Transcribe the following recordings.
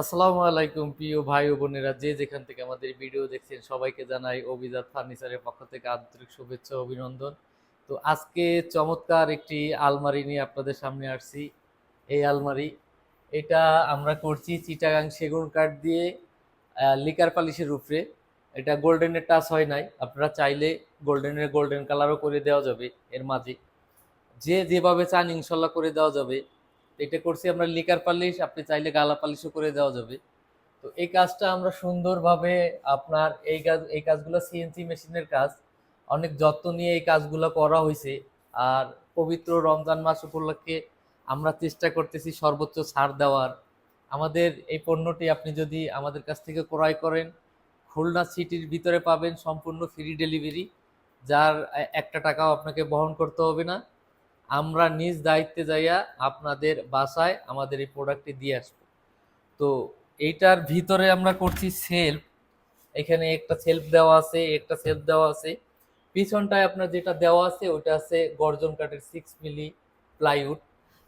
আসসালামু আলাইকুম প্রিয় ভাই ও বোনেরা, যে যেখান থেকে আমাদের ভিডিও দেখছেন সবাইকে জানাই অভিজাত ফার্নিচারের পক্ষ থেকে আন্তরিক শুভেচ্ছা ও অভিনন্দন। তো আজকে চমৎকার একটি আলমারি নিয়ে আপনাদের সামনে আসছি। এই আলমারি এটা আমরা করছি চিটাগাং সেগুন কাঠ দিয়ে লিকার পালিশের উপরে। এটা গোল্ডেনের টাচ হয় নাই, আপনারা চাইলে গোল্ডেন কালারও করে দেওয়া যাবে। এর মাঝে যে যেভাবে চান ইনশাল্লাহ করে দেওয়া যাবে। এটা করছি আমরা লিকার পালিশ, আপনি চাইলে গালা পালিশও করে দেওয়া যাবে। তো এই কাজটা আমরা সুন্দরভাবে আপনার এই কাজগুলো সিএনসি মেশিনের কাজ, অনেক যত্ন নিয়ে এই কাজগুলো করা হয়েছে। আর পবিত্র রমজান মাস উপলক্ষে আমরা চেষ্টা করতেছি সর্বোচ্চ ছাড় দেওয়ার। আমাদের এই পণ্যটি আপনি যদি আমাদের কাছ থেকে ক্রয় করেন, খুলনা সিটির ভিতরে পাবেন সম্পূর্ণ ফ্রি ডেলিভারি, যার একটা টাকাও আপনাকে বহন করতে হবে না। আমরা নিজ দায়িত্বে যাইয়া আপনাদের বাসায় আমাদের এই প্রোডাক্টটি দিয়ে আসবো। তো এইটার ভিতরে আমরা করছি সেলফ। এখানে একটা সেলফ দেওয়া আছে, একটা সেলফ দেওয়া আছে। পিছনটায় আপনার যেটা দেওয়া আছে ওটা আছে গর্জন কাঠের 6 মিলি প্লাইউড।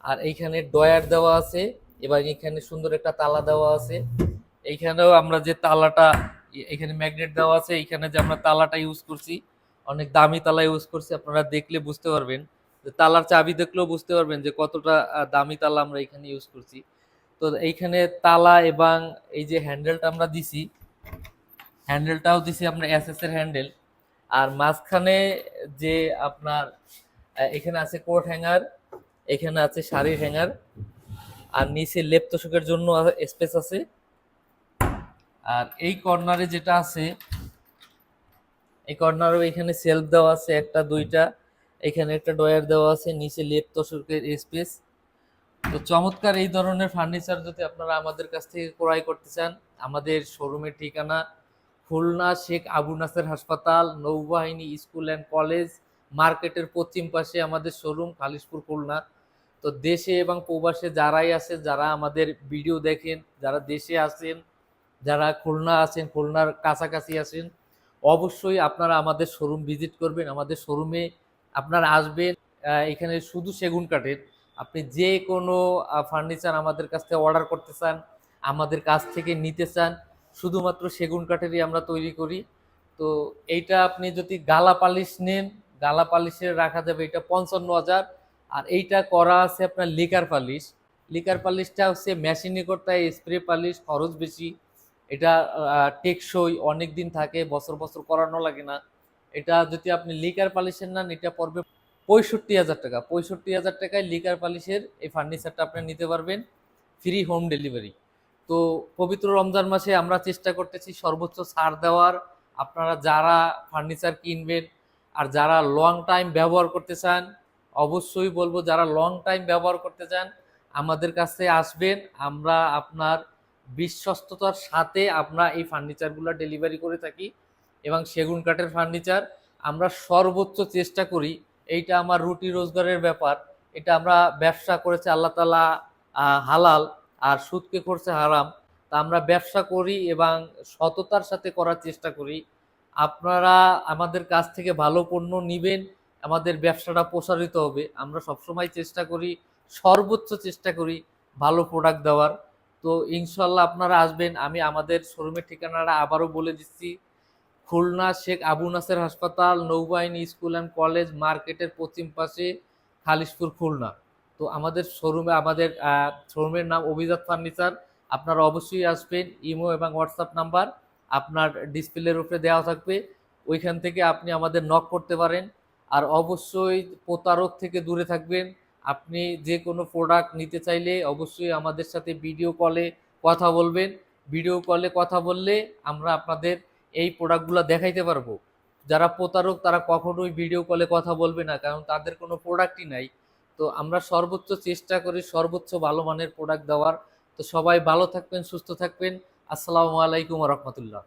আর এইখানে ডয়ার দেওয়া আছে এবং এখানে সুন্দর একটা তালা দেওয়া আছে। এইখানেও আমরা যে তালাটা, এখানে ম্যাগনেট দেওয়া আছে, এইখানে যে আমরা তালাটা ইউজ করছি অনেক দামি তালা ইউজ করছি। আপনারা দেখলে বুঝতে পারবেন, যে তালার চাবি দেখলেও বুঝতে পারবেন যে কতটা দামি তালা আমরা এখানে ইউজ করছি। তো এইখানে তালা এবং এই যে হ্যান্ডেলটা আমরা দিছি, হ্যান্ডেলটাও দিছি আমরা এসএস এর হ্যান্ডেল। আর মাঝখানে যে আপনার এখানে আছে কোট হ্যাঙ্গার, এখানে আছে শাড়ির হ্যাঙ্গার, আর নিচে লেপ তোশকের জন্য স্পেস আছে। আর এই কর্নারে যেটা আছে, এই কর্নারও এখানে সেলফ দেওয়া আছে একটা দুইটা, এখানে একটা ডয়ার দেওয়া আছে, নিচে লেপ তোশকের স্পেস। তো চমৎকার এই ধরনের ফার্নিচার যদি আপনারা আমাদের কাছ থেকে ক্রয় করতে চান, আমাদের শোরুমের ঠিকানা খুলনা শেখ আবু নাসের হাসপাতাল, নৌবাহিনী স্কুল অ্যান্ড কলেজ মার্কেটের পশ্চিম পাশে আমাদের শোরুম, খালিশপুর, খুলনা। তো দেশে এবং প্রবাসে যারাই আছেন, যারা আমাদের ভিডিও দেখেন, যারা দেশে আছেন, যারা খুলনা আছেন, খুলনার কাছাকাছি আছেন, অবশ্যই আপনারা আমাদের শোরুম ভিজিট করবেন। আমাদের শোরুমে আপনারা আসবেন, এখানে শুধু সেগুন কাঠের আপনি যে কোনো ফার্নিচার আমাদের কাছ থেকে অর্ডার করতে চান, আমাদের কাছ থেকে নিতে চান, শুধুমাত্র সেগুন কাঠেরই আমরা তৈরি করি। তো এইটা আপনি যদি গালা পালিশ নেন, গালা পালিশের রাখা যাবে এটা 55,000। আর এইটা করা আছে আপনার লিকার পালিশ। লিকার পালিশটা হচ্ছে মেশিনে করতে হয়, স্প্রে পালিশ খরচ বেশি। এটা টেকসই, অনেক দিন থাকে, বছর বছর করানো লাগে না। এটা যদি আপনি লিকার পালিশের নেন, এটা পড়বে 65,000 টাকা। 65,000 টাকায় লিকার পালিশের এই ফার্নিচারটা আপনি নিতে পারবেন, ফ্রি হোম ডেলিভারি। তো পবিত্র রমজান মাসে আমরা চেষ্টা করতেছি সর্বোচ্চ ছাড় দেওয়ার। আপনারা যারা ফার্নিচার কিনবেন আর যারা লং টাইম ব্যবহার করতে চান, অবশ্যই বলবো যারা লং টাইম ব্যবহার করতে চান আমাদের কাছে আসবেন। আমরা আপনার বিশ্বস্ততার সাথে আমরা এই ফার্নিচারগুলো ডেলিভারি করে থাকি। এবং সেগুন কাঠের ফার্নিচার আমরা সর্বোচ্চ চেষ্টা করি, এইটা আমার রুটি রোজগারের ব্যাপার। এটা আমরা ব্যবসা করেছে আল্লাহ তাআলা হালাল, আর সুদকে করছে হারাম। তা আমরা ব্যবসা করি এবং সততার সাথে করার চেষ্টা করি। আপনারা আমাদের কাছ থেকে ভালো পণ্য নিবেন, আমাদের ব্যবসাটা প্রসারিত হবে। আমরা সবসময় চেষ্টা করি, সর্বোচ্চ চেষ্টা করি ভালো প্রোডাক্ট দেওয়ার। তো ইনশাল্লাহ আপনারা আসবেন। আমি আমাদের শোরুমের ঠিকানাটা আবারও বলে দিচ্ছি, খুলনা শেখ আবু নাসের হাসপাতাল, নৌবাহিনী স্কুল অ্যান্ড কলেজ মার্কেটের পশ্চিম পাশে, খালিশপুর, খুলনা। তো আমাদের শোরুমের নাম অভিজাত ফার্নিচার। আপনারা অবশ্যই আসবেন। ইমো এবং হোয়াটসঅ্যাপ নাম্বার আপনার ডিসপ্লের উপরে দেওয়া থাকবে, ওইখান থেকে আপনি আমাদের নক করতে পারেন। আর অবশ্যই প্রতারক থেকে দূরে থাকবেন। আপনি যে কোনো প্রোডাক্ট নিতে চাইলে অবশ্যই আমাদের সাথে ভিডিও কলে কথা বলবেন। ভিডিও কলে কথা বললে আমরা আপনাদের এই প্রোডাক্টগুলো দেখাইতে পারবো। যারা প্রতারক তারা কখনোই ভিডিও কলে কথা বলবে না, কারণ তাদের কোনো প্রোডাক্টই নাই। তো আমরা সর্বোচ্চ চেষ্টা করি সর্বোচ্চ ভালো মানের প্রোডাক্ট দেওয়ার। তো সবাই ভালো থাকবেন, সুস্থ থাকবেন। আসসালামু আলাইকুম রহমতুল্লাহ।